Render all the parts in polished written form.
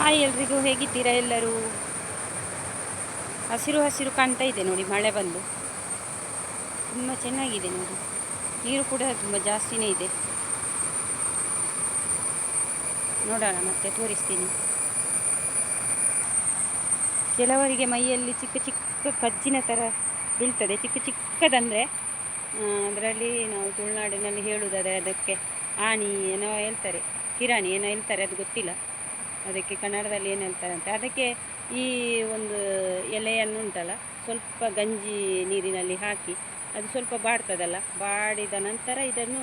Hi ಎಲ್ರಿಗೂ, ಹೇಗಿದ್ದೀರಾ ಎಲ್ಲರೂ? ಹಸಿರು ಹಸಿರು ಕಾಣ್ತಾ ಇದೆ ನೋಡಿ, ಮಳೆ ಬಂದು ತುಂಬ ಚೆನ್ನಾಗಿದೆ ನೋಡಿ. ನೀರು ಕೂಡ ತುಂಬ ಜಾಸ್ತಿನೇ ಇದೆ. ನೋಡೋಣ, ಮತ್ತೆ ತೋರಿಸ್ತೀನಿ. ಕೆಲವರಿಗೆ ಮೈಯಲ್ಲಿ ಚಿಕ್ಕ ಚಿಕ್ಕ ಕಜ್ಜಿನ ಥರ ಬೀಳ್ತದೆ. ಚಿಕ್ಕ ಚಿಕ್ಕದಂದರೆ ಅದರಲ್ಲಿ ನಾವು ತುಳುನಾಡಿನಲ್ಲಿ ಹೇಳುವುದಾದರೆ ಅದಕ್ಕೆ ಆಣಿ ಏನೋ ಹೇಳ್ತಾರೆ, ಕಿರಾಣಿ ಏನೋ ಹೇಳ್ತಾರೆ, ಅದು ಗೊತ್ತಿಲ್ಲ. ಅದಕ್ಕೆ ಕನ್ನಡದಲ್ಲಿ ಏನು ಹೇಳ್ತಾರಂತೆ. ಅದಕ್ಕೆ ಈ ಒಂದು ಎಲೆಯನ್ನು ಉಂಟಲ್ಲ, ಸ್ವಲ್ಪ ಗಂಜಿ ನೀರಿನಲ್ಲಿ ಹಾಕಿ ಅದು ಸ್ವಲ್ಪ ಬಾಡ್ತದಲ್ಲ, ಬಾಡಿದ ನಂತರ ಇದನ್ನು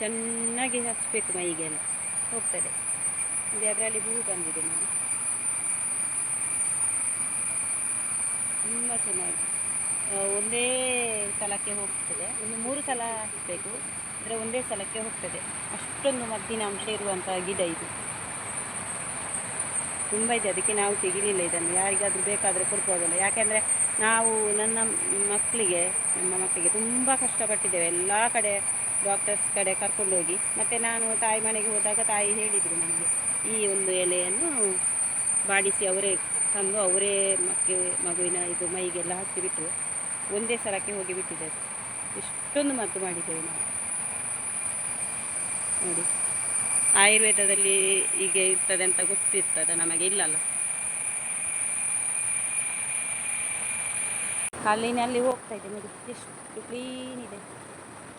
ಚೆನ್ನಾಗಿ ಹಚ್ಚಬೇಕು, ಮೈಗೆಲ್ಲ ಹೋಗ್ತದೆ. ಇದು ಅದರಲ್ಲಿ ಹೂವು ಬಂದಿದೆ ನೋಡಿ, ತುಂಬ ಚೆನ್ನಾಗಿ ಒಂದೇ ಸಲಕ್ಕೆ ಹೋಗ್ತದೆ. ಒಂದು 3 ಸಲ ಹಚ್ಚಬೇಕು, ಅಂದರೆ ಒಂದೇ ಸಲಕ್ಕೆ ಹೋಗ್ತದೆ. ಅಷ್ಟೊಂದು ಮದ್ದಿನ ಅಂಶ ಇರುವಂಥ ಗಿಡ ಇದು, ತುಂಬ ಇದೆ. ಅದಕ್ಕೆ ನಾವು ತೆಗಿಲಿಲ್ಲ ಇದನ್ನು. ಯಾರಿಗಾದರೂ ಬೇಕಾದರೆ ಕೊಡ್ಬೋದಲ್ಲ. ಯಾಕೆಂದರೆ ನಾವು ನಮ್ಮ ಮಕ್ಕಳಿಗೆ ತುಂಬ ಕಷ್ಟಪಟ್ಟಿದ್ದೇವೆ, ಎಲ್ಲ ಕಡೆ ಡಾಕ್ಟರ್ಸ್ ಕಡೆ ಕರ್ಕೊಂಡೋಗಿ. ಮತ್ತು ನಾನು ತಾಯಿ ಮನೆಗೆ ಹೋದಾಗ ತಾಯಿ ಹೇಳಿದರು ನನಗೆ, ಈ ಒಂದು ಎಲೆಯನ್ನು ಬಾಡಿಸಿ ಅವರೇ ತಂದು ಅವರೇ ಮಗುವಿನ ಇದು ಮೈಗೆಲ್ಲ ಹಚ್ಚಿಬಿಟ್ಟು ಒಂದೇ ಸಲಕ್ಕೆ ಹೋಗಿ ಬಿಟ್ಟಿದ್ದಾರೆ. ಇಷ್ಟೊಂದು ಮದ್ದು ಮಾಡಿದ್ದೇವೆ ನಾವು ನೋಡಿ. ಆಯುರ್ವೇದದಲ್ಲಿ ಹೀಗೆ ಇರ್ತದೆ ಅಂತ ಗೊತ್ತಿರ್ತದೆ, ನಮಗೆ ಇಲ್ಲಲ್ಲ. ಕಲ್ಲಿನಲ್ಲಿ ಹೋಗ್ತಾ ಇದೆ ನೋಡಿ, ಎಷ್ಟು ಕ್ಲೀನ್ ಇದೆ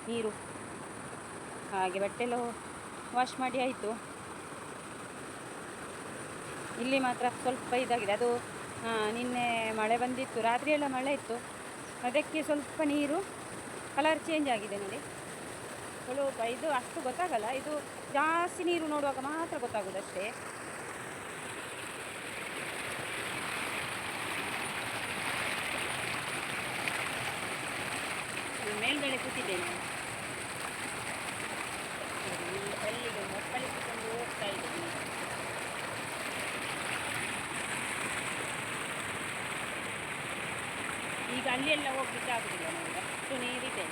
ನೀರು. ಹಾಗೆ ಬಟ್ಟೆಲ್ಲ ವಾಶ್ ಮಾಡಿ ಆಯಿತು. ಇಲ್ಲಿ ಮಾತ್ರ ಸ್ವಲ್ಪ ಇದಾಗಿದೆ. ಅದು ನಿನ್ನೆ ಮಳೆ ಬಂದಿತ್ತು, ರಾತ್ರಿ ಎಲ್ಲ ಮಳೆ ಇತ್ತು, ಅದಕ್ಕೆ ಸ್ವಲ್ಪ ನೀರು ಕಲರ್ ಚೇಂಜ್ ಆಗಿದೆ ನೋಡಿ. ಸ್ವಲ್ಪ ಇದು ಅಷ್ಟು ಗೊತ್ತಾಗಲ್ಲ, ಇದು ಜಾಸ್ತಿ ನೀರು ನೋಡುವಾಗ ಮಾತ್ರ ಗೊತ್ತಾಗೋದಷ್ಟೇ. ಮೇಲ್ಗಡೆ ಕೂತಿದ್ದೇನೆ, ಕಲ್ಲಿಗೆ ಮಕ್ಕಳಿಸಿಕೊಂಡು ಹೋಗ್ತಾ ಇದ್ದೀನಿ. ಈಗ ಅಲ್ಲೆಲ್ಲ ಹೋಗ್ಲಿಕ್ಕೆ ಆಗುದಿಲ್ಲ ನನಗೆ, ಅಷ್ಟು ನೀರಿದೆ.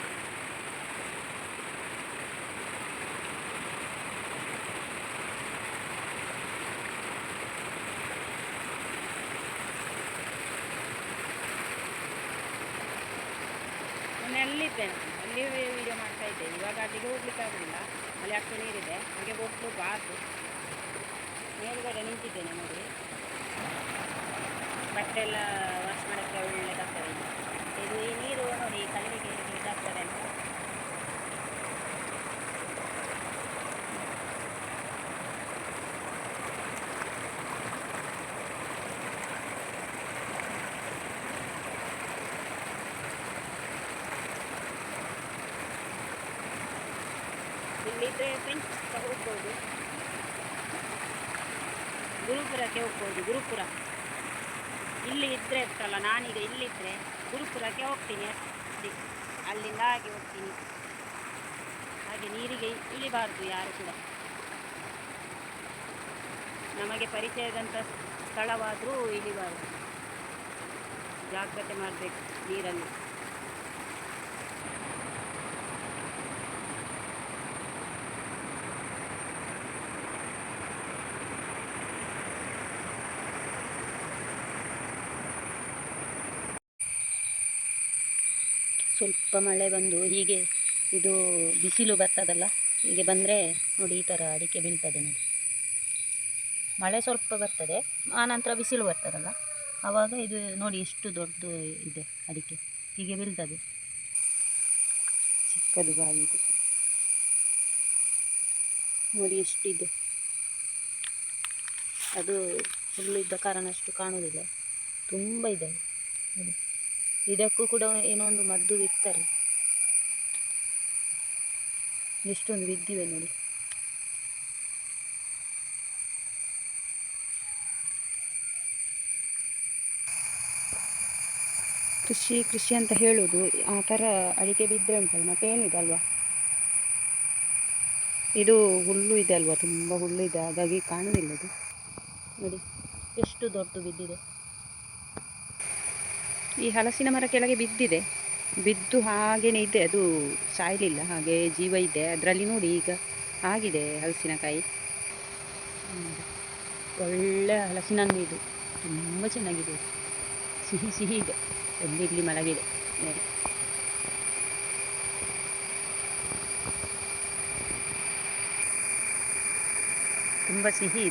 ಅಲ್ಲಿದ್ದೇನೆ, ಅಲ್ಲಿ ವೀಡಿಯೋ ಮಾಡ್ತಾ ಇದ್ದೆ. ಇವಾಗ ಅಲ್ಲಿಗೆ ಹೋಗ್ಲಿಕ್ಕೆ ಆಗೋದಿಲ್ಲ, ಅಲ್ಲಿ ಅಷ್ಟು ನೀರಿದೆ, ಹಾಗೆ ಹೋಗ್ಬಾರ್ದು. ಮೇಲ್ಗಡೆ ನಿಂತಿದ್ದೇನೆ ನೋಡಿ, ಬಟ್ಟೆ ಎಲ್ಲ ವಾಶ್ ಮಾಡೋಕ್ಕೆ ಒಳ್ಳೆದಾಗ್ತದೆ. ಇದು ಈ ನೀರು ನೋಡಿ, ಕಲ್ಲಿಗೆ ಇದಾಗ್ತದೆ ಅಂತ. ಇಲ್ಲಿದ್ದರೆ ಫ್ರೆಂಡ್ಸ್ ಹೋಗ್ಬೋದು, ಗುರುಪುರಕ್ಕೆ ಹೋಗ್ಬೋದು. ಗುರುಪುರ ಇಲ್ಲಿ ಇದ್ದರೆ ಇರ್ತಲ್ಲ, ನಾನೀಗ ಇಲ್ಲಿದ್ದರೆ ಗುರುಪುರಕ್ಕೆ ಹೋಗ್ತೀನಿ ಅಷ್ಟೇ. ಅಲ್ಲಿಂದ ಹಾಗೆ ಹೋಗ್ತೀನಿ, ಹಾಗೆ ನೀರಿಗೆ ಇಳಿಬಾರ್ದು ಯಾರು ಕೂಡ. ನಮಗೆ ಪರಿಚಯದಂಥ ಸ್ಥಳವಾದರೂ ಇಳಿಬಾರ್ದು, ಜಾಗ್ರತೆ ಮಾಡಬೇಕು ನೀರಲ್ಲಿ. ಸ್ವಲ್ಪ ಮಳೆ ಬಂದು ಹೀಗೆ ಇದು ಬಿಸಿಲು ಬರ್ತದಲ್ಲ, ಹೀಗೆ ಬಂದರೆ ನೋಡಿ ಈ ಥರ ಅಡಿಕೆ ಬೀಳ್ತದೆ ನೋಡಿ. ಮಳೆ ಸ್ವಲ್ಪ ಬರ್ತದೆ, ಆನಂತರ ಬಿಸಿಲು ಬರ್ತದಲ್ಲ, ಆವಾಗ ಇದು ನೋಡಿ ಎಷ್ಟು ದೊಡ್ಡ ಇದೆ ಅಡಿಕೆ, ಹೀಗೆ ಬೀಳ್ತದೆ. ಚಿಕ್ಕದು ಗಾಳಿ ಇದು ನೋಡಿ ಎಷ್ಟಿದೆ. ಅದು ಹುಲ್ಲು ಇದ್ದ ಕಾರಣ ಅಷ್ಟು ಕಾಣುವುದಿಲ್ಲ, ತುಂಬ ಇದೆ ನೋಡಿ. ಇದಕ್ಕೂ ಕೂಡ ಏನೋ ಒಂದು ಮದ್ದು ಇರ್ತಾರೆ. ಎಷ್ಟೊಂದು ಬಿದ್ದಿವೆ ನೋಡಿ. ಕೃಷಿ ಅಂತ ಹೇಳೋದು ಆ ಥರ ಅಡಿಕೆ ಬಿದ್ದರೆ ಉಂಟಲ್ಲ, ಮತ್ತೇನಿದೆ ಅಲ್ವಾ. ಇದು ಹುಲ್ಲು ಇದೆ ಅಲ್ವಾ, ತುಂಬ ಹುಲ್ಲು ಇದೆ, ಹಾಗಾಗಿ ಕಾಣುವುದಿಲ್ಲ ಅದು ನೋಡಿ ಎಷ್ಟು ದೊಡ್ಡ ಬಿದ್ದಿದೆ. ಈ ಹಲಸಿನ ಮರ ಕೆಳಗೆ ಬಿದ್ದಿದೆ, ಬಿದ್ದು ಹಾಗೇನೆ ಇದೆ, ಅದು ಸಾಯಲಿಲ್ಲ, ಹಾಗೆ ಜೀವ ಇದೆ ಅದರಲ್ಲಿ ನೋಡಿ. ಈಗ ಆಗಿದೆ ಹಲಸಿನಕಾಯಿ, ಒಳ್ಳೆ ಹಲಸಿನ ಹಣ್ಣು ಇದು, ತುಂಬ ಚೆನ್ನಾಗಿದೆ, ಸಿಹಿ ಸಿಹಿ ಇದೆ. ಒಂದು ಇಲ್ಲಿ ಮಲಗಿದೆ ನೋಡಿ. ತುಂಬ ಸಿಹಿ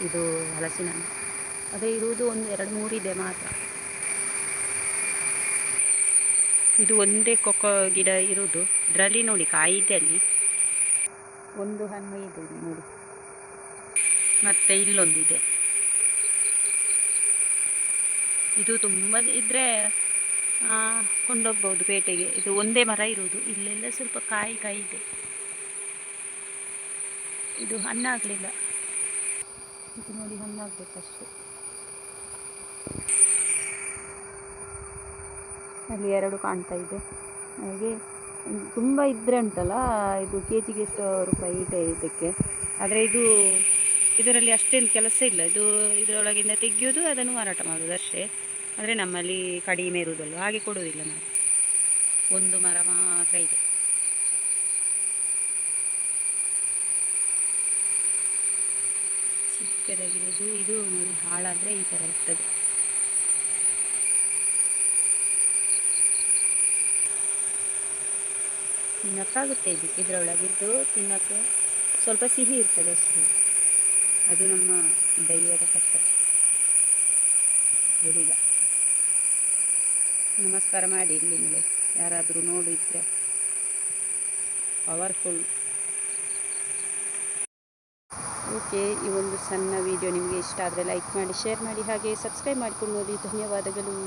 ಇದು ಹಲಸಿನ ಹಣ್ಣು. ಅದೇ ಇರುವುದು ಒಂದು 2-3 ಇದೆ ಮಾತ್ರ. ಇದು ಒಂದೇ ಕೊಕ್ಕೋ ಗಿಡ ಇರುವುದು, ಇದರಲ್ಲಿ ನೋಡಿ ಕಾಯಿ ಇದೆ, ಅಲ್ಲಿ ಒಂದು ಹಣ್ಣು ಇದೆ ನೋಡಿ, ಮತ್ತೆ ಇಲ್ಲೊಂದಿದೆ. ಇದು ತುಂಬ ಇದ್ದರೆ ಕೊಂಡೋಗ್ಬೋದು ಪೇಟೆಗೆ. ಇದು ಒಂದೇ ಮರ ಇರುವುದು, ಇಲ್ಲೆಲ್ಲ ಸ್ವಲ್ಪ ಕಾಯಿ ಇದೆ. ಇದು ಹಣ್ಣಾಗಲಿಲ್ಲ, ಇದು ನೋಡಿ ಹಣ್ಣಾಗಬೇಕಷ್ಟೆ. ಅಲ್ಲಿ 2 ಕಾಣ್ತಾ ಇದೆ. ಹಾಗೆ ತುಂಬ ಇದ್ದರೆ ಉಂಟಲ್ಲ, ಇದು ಕೆಜಿಗೆ ಎಷ್ಟು ರೂಪಾಯಿ ಇದೆ ಇದಕ್ಕೆ. ಆದರೆ ಇದರಲ್ಲಿ ಅಷ್ಟೇನು ಕೆಲಸ ಇಲ್ಲ. ಇದರೊಳಗಿಂದ ತೆಗೆಯೋದು, ಅದನ್ನು ಮಾರಾಟ ಮಾಡೋದು ಅಷ್ಟೇ. ಆದರೆ ನಮ್ಮಲ್ಲಿ ಕಡಿಮೆ ಇರುವುದಲ್ಲ, ಹಾಗೆ ಕೊಡುವುದಿಲ್ಲ ನಾವು. ಒಂದು ಮರ ಮಾತ್ರ ಇದೆ. ಚಿಕ್ಕದಾಗಿರೋದು ಇದು ನೋಡಿ, ಹಾಳಾದರೆ ಈ ಥರ ಇರ್ತದೆ. ತಿನ್ನೋಕ್ಕಾಗುತ್ತೆ ಇದರೊಳಗಿದ್ದು ತಿನ್ನೋಕ್ಕೆ ಸ್ವಲ್ಪ ಸಿಹಿ ಇರ್ತದೆ ಅಷ್ಟೇ. ಅದು ನಮ್ಮ ದೈವದ ಕಷ್ಟ. ಹುಡುಗ ನಮಸ್ಕಾರ ಮಾಡಿ ಇಲ್ಲಿ ಮೇಲೆ ಯಾರಾದರೂ ನೋಡಿದ್ರೆ, ಪವರ್ಫುಲ್. ಓಕೆ, ಈ ಒಂದು ಸಣ್ಣ ವಿಡಿಯೋ ನಿಮಗೆ ಇಷ್ಟ ಆದರೆ ಲೈಕ್ ಮಾಡಿ, ಶೇರ್ ಮಾಡಿ, ಹಾಗೆ ಸಬ್ಸ್ಕ್ರೈಬ್ ಮಾಡಿಕೊಂಡು ನೋಡಿ. ಧನ್ಯವಾದಗಳು.